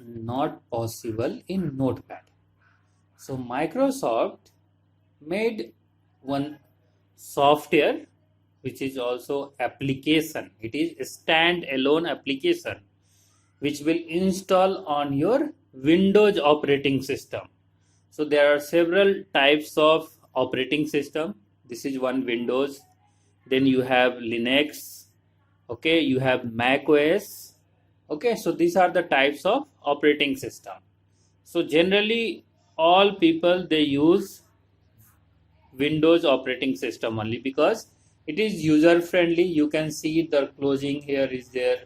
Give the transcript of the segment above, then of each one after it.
not possible in Notepad. So Microsoft made one software which is also application. It is a stand-alone application which will install on your Windows operating system. So there are several types of operating system. This is one Windows. Then you have Linux. Okay, you have Mac OS. Okay, so these are the types of operating system. So generally all people they use Windows operating system only because it is user friendly. You can see the closing here is there.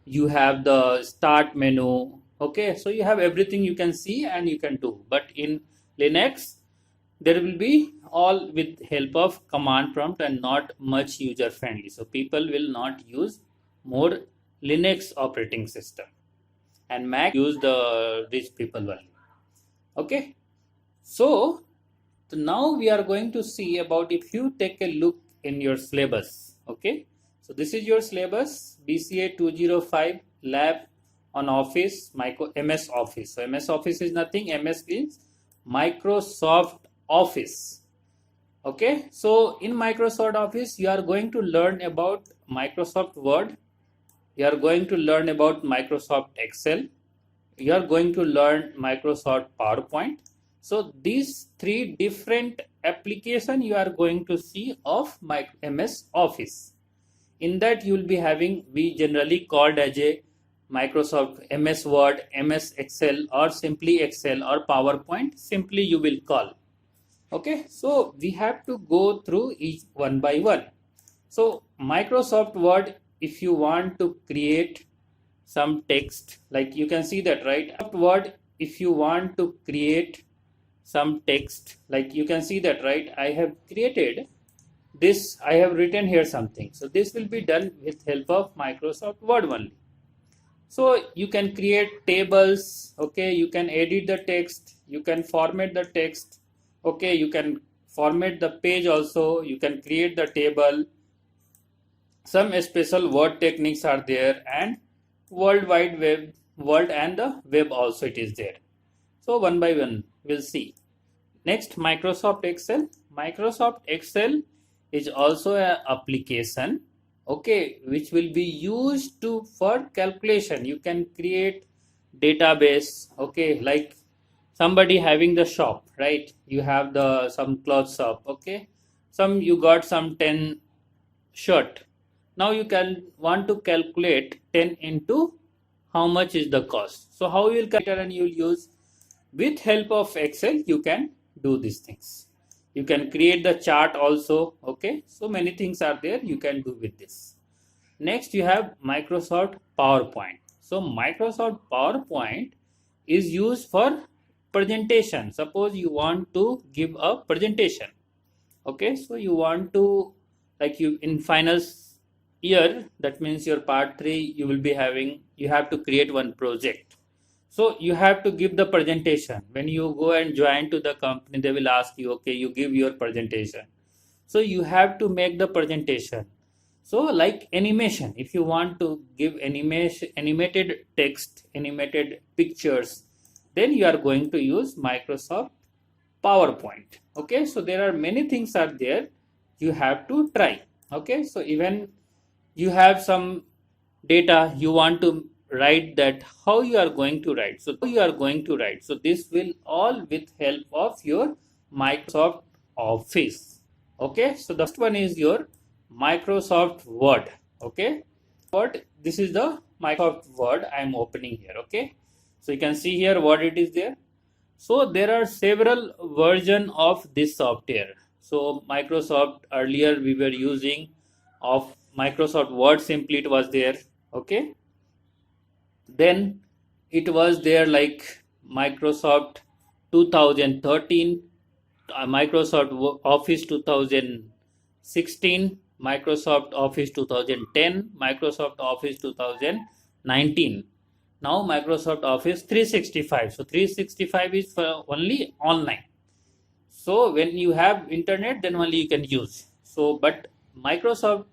You have the start menu. Okay, so you have everything you can see and you can do. But in Linux, there will be all with help of command prompt and not much user friendly. So people will not use more Linux operating system, and Mac use the rich people only. Okay, so now we are going to see about if you take a look in your syllabus. Okay, so this is your syllabus BCA 205 lab on Office MS Office. So MS Office is nothing. MS means Microsoft Office. Okay, so in Microsoft Office you are going to learn about Microsoft Word. You are going to learn about Microsoft Excel. You are going to learn Microsoft PowerPoint. So these three different application you are going to see of MS Office. In that you will be having, we generally called as a Microsoft MS Word, MS Excel, or simply Excel or PowerPoint, simply you will call. Okay, so we have to go through each one by one. So Microsoft Word, if you want to create some text, like you can see that, right? Word, if you want to create some text, like you can see that, right? I have created this, I have written here something. So this will be done with help of Microsoft Word only. So you can create tables. Okay, you can edit the text, you can format the text. Okay, you can format the page also, you can create the table. Some special word techniques are there, and World Wide Web, world and the web also it is there. So one by one we'll see. Next, Microsoft Excel. Microsoft Excel is also an application, okay, which will be used to for calculation. You can create database, okay, like somebody having the shop, right? You have the some clothes shop, okay, some you got some 10 shirt. Now you can want to calculate 10 into how much is the cost. So how you will calculate, and you will use with help of Excel you can do these things. You can create the chart also. Okay, so many things are there you can do with this. Next you have Microsoft PowerPoint. So Microsoft PowerPoint is used for presentation. Suppose you want to give a presentation. Okay, so you want to, like you in finals year, that means your part 3 you will be having, you have to create one project. So you have to give the presentation. When you go and join to the company, they will ask you, okay, you give your presentation. So you have to make the presentation. So like animation, if you want to give animation, animated text, animated pictures, then you are going to use Microsoft PowerPoint. Okay, so there are many things are there you have to try. Okay, so even you have some data you want to write, that how you are going to write. So this will all with help of your Microsoft Office. Okay, so the first one is your Microsoft Word. Okay, Word, this is the Microsoft Word I am opening here. Okay, so you can see here what it is there. So there are several versions of this software. So Microsoft, earlier we were using of Microsoft Word, simply it was there. Okay, then it was there like Microsoft 2013, Microsoft Office 2016, Microsoft Office 2010, Microsoft Office 2019. Now Microsoft Office 365. So 365 is for only online. So when you have internet, then only you can use. So but Microsoft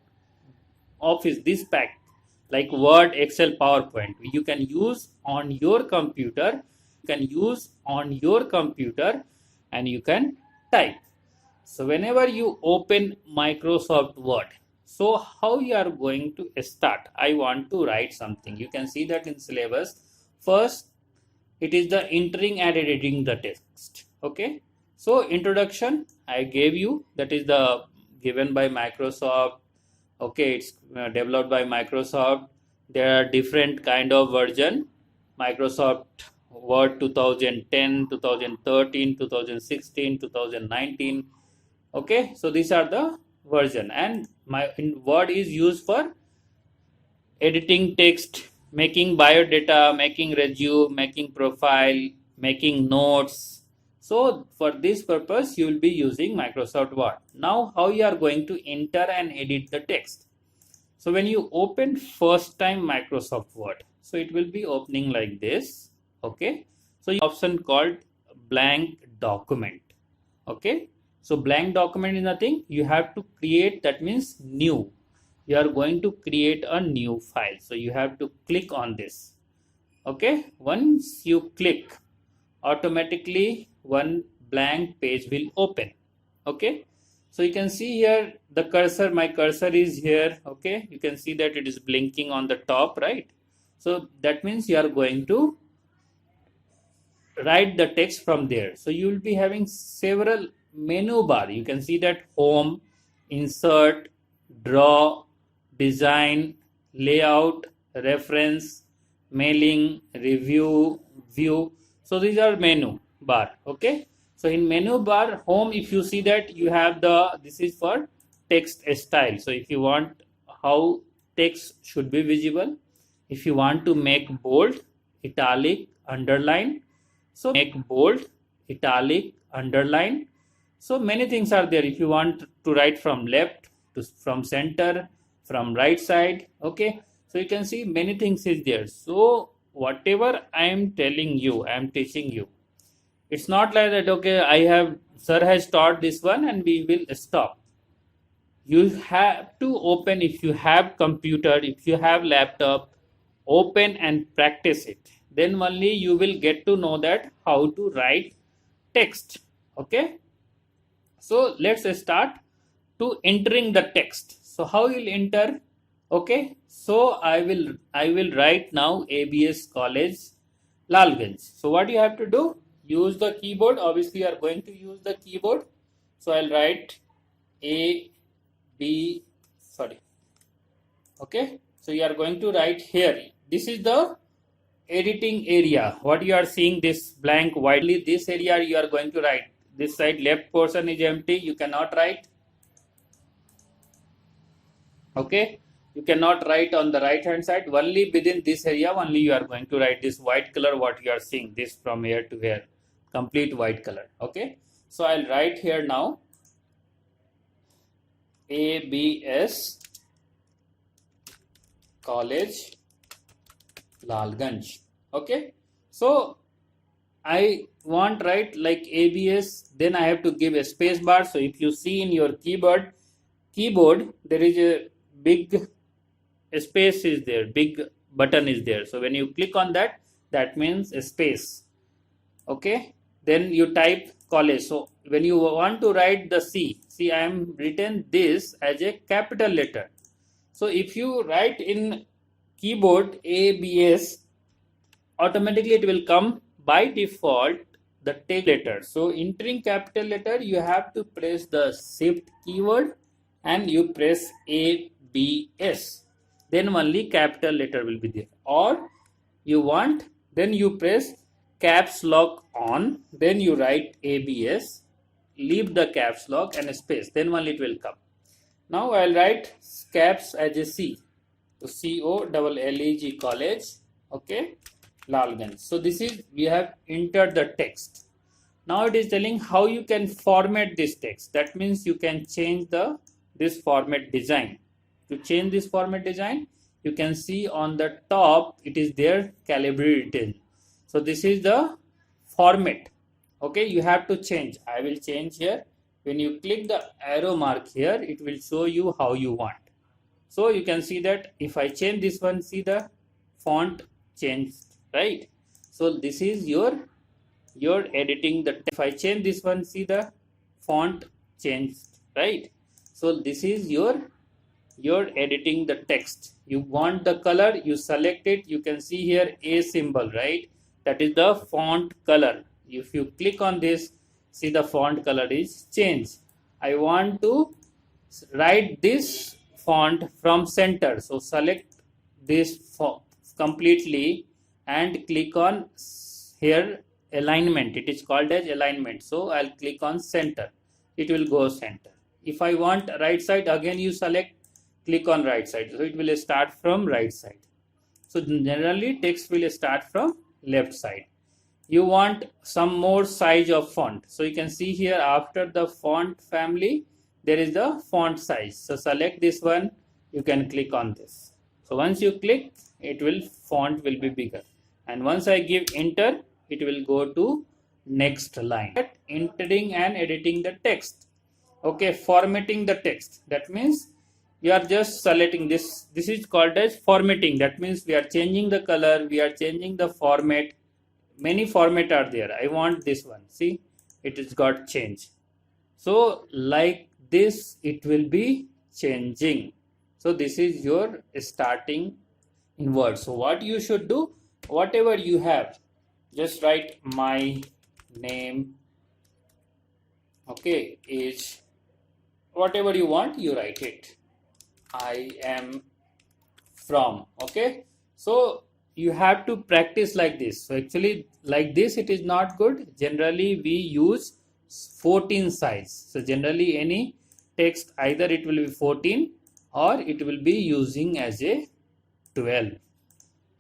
Office, this pack like Word, Excel, PowerPoint. You can use on your computer. And you can type. So whenever you open Microsoft Word, so how you are going to start? I want to write something. You can see that in syllabus. First, it is the entering and editing the text. Okay. So introduction I gave you, that is the given by Microsoft. Okay, it's developed by Microsoft. There are different kind of version. Microsoft Word 2010, 2013, 2016, 2019. Okay, so these are the version, and in Word is used for editing text, making biodata, making resume, making profile, making notes. So for this purpose you will be using Microsoft Word. Now how you are going to enter and edit the text? So when you open first time Microsoft Word, so it will be opening like this. Okay, so option called blank document. Okay, so blank document is nothing, you have to create, that means new. You are going to create a new file, so you have to click on this. Okay, once you click, automatically one blank page will open. Okay, so you can see here the cursor, my cursor is here. Okay, you can see that it is blinking on the top, right? So that means you are going to write the text from there. So you will be having several menu bar. You can see that home, insert, draw, design, layout, reference, mailing, review, view. So these are menu bar. Okay, so in menu bar, home, if you see that you have this is for text style. So if you want how text should be visible, if you want to make bold, italic, underline, so make bold, italic, underline. So many things are there. If you want to write from left to from center, from right side. Okay, so you can see many things is there. So whatever I am telling you, I am teaching you. It's not like that, okay, sir has taught this one and we will stop. You have to open, if you have computer, if you have laptop, open and practice it. Then only you will get to know that how to write text. Okay, so let's start to entering the text. So how you will enter? Okay, so I will write now ABS College Lalganj. So what you have to do? Use the keyboard. Obviously you are going to use the keyboard. So I'll write okay, so you are going to write here. This is the editing area. What you are seeing, this blank widely, this area you are going to write. This side left portion is empty, you cannot write. Okay, you cannot write on the right hand side. Only within this area only you are going to write this white color, what you are seeing, this from here to here, complete white color. Okay, so I'll write here now ABS College Lalganj. Okay, so I want write like ABS, then I have to give a space bar. So if you see in your keyboard there is a big space is there, big button is there. So when you click on that, that means a space. Okay, then you type college. So when you want to write the see I am written this as a capital letter. So if you write in keyboard ABS, automatically it will come by default the text letter. So entering capital letter, you have to press the shift keyword and you press ABS, then only capital letter will be there. Or you want, then you press caps lock on, then you write ABS, leave the caps lock and space, then only it will come. Now I'll write caps as a C. So COLLEG College, okay, Lalganj. So this is, we have entered the text. Now it is telling how you can format this text. That means you can change this format design. To change this format design, you can see on the top it is there Calibri written. So this is the format. Okay, you have to change. I will change here. When you click the arrow mark here, it will show you how you want. So you can see that if I change this one, see the font changed, right? So this is your editing the. If I change this one, see the font changed, right? So this is you're editing the text. You want the color, you select it. You can see here a symbol, right? That is the font color. If you click on this, see the font color is changed. I want to write this font from center, so select this completely and click on here alignment. It is called as alignment, so I'll click on center. It will go center. If I want right side, again you select, click on right side, so it will start from right side. So generally text will start from left side. You want some more size of font, so you can see here after the font family there is the font size. So select this one, you can click on this. So once you click, font will be bigger, and once I give enter, it will go to next line. Entering and editing the text. Okay, formatting the text, that means you are just selecting this. This is called as formatting. That means we are changing the color, we are changing the format. Many format are there. I want this one. See, it has got change. So like this, it will be changing. So this is your starting in Word. So what you should do, whatever you have, just write my name. Okay, is whatever you want, you write it. I am from. Okay, so you have to practice like this. So actually like this it is not good. Generally we use 14 size. So generally any text, either it will be 14 or it will be using as a 12.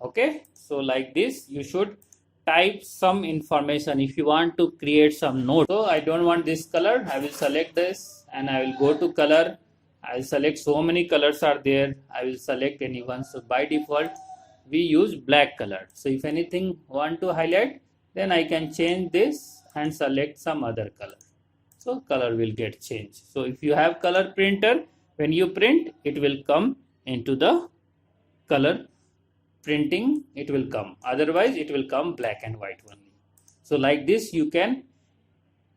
Okay, so like this you should type some information. If you want to create some note, so I don't want this color, I will select this and I will go to color. I will select, so many colors are there, I will select any one. So by default we use black color. So if anything want to highlight, then I can change this and select some other color. So color will get changed. So if you have color printer, when you print, it will come into the color printing, it will come. Otherwise it will come black and white only. So like this you can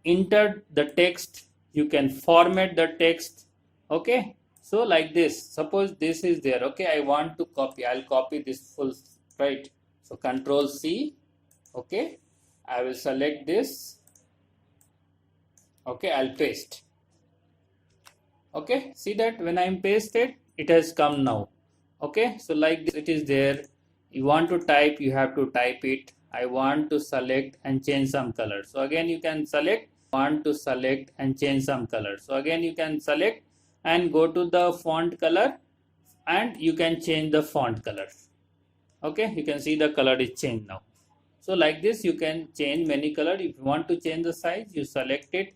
enter the text, you can format the text. Okay, so like this, suppose this is there. Okay, I want to copy, I'll copy this full, right? So Control C. Okay, I will select this. Okay, I'll paste. Okay, see that when I'm pasted, it has come now. Okay, so like this it is there. You want to type, you have to type it. I want to select and change some color. So again you can select, want to select and change some color. So again you can select and go to the font color and you can change the font color. Okay, you can see the color is changed now. So like this you can change many color. If you want to change the size, you select it,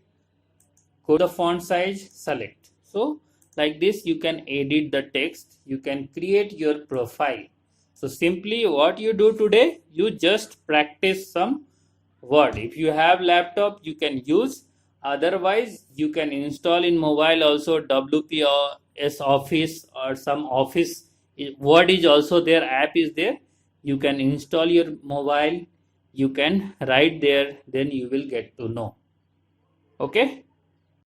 go to the font size, select. So like this you can edit the text, you can create your profile. So simply what you do today, you just practice some Word. If you have laptop, you can use. Otherwise you can install in mobile also WPS Office or some Office. Word is also there, app is there. You can install your mobile, you can write there, then you will get to know. Okay.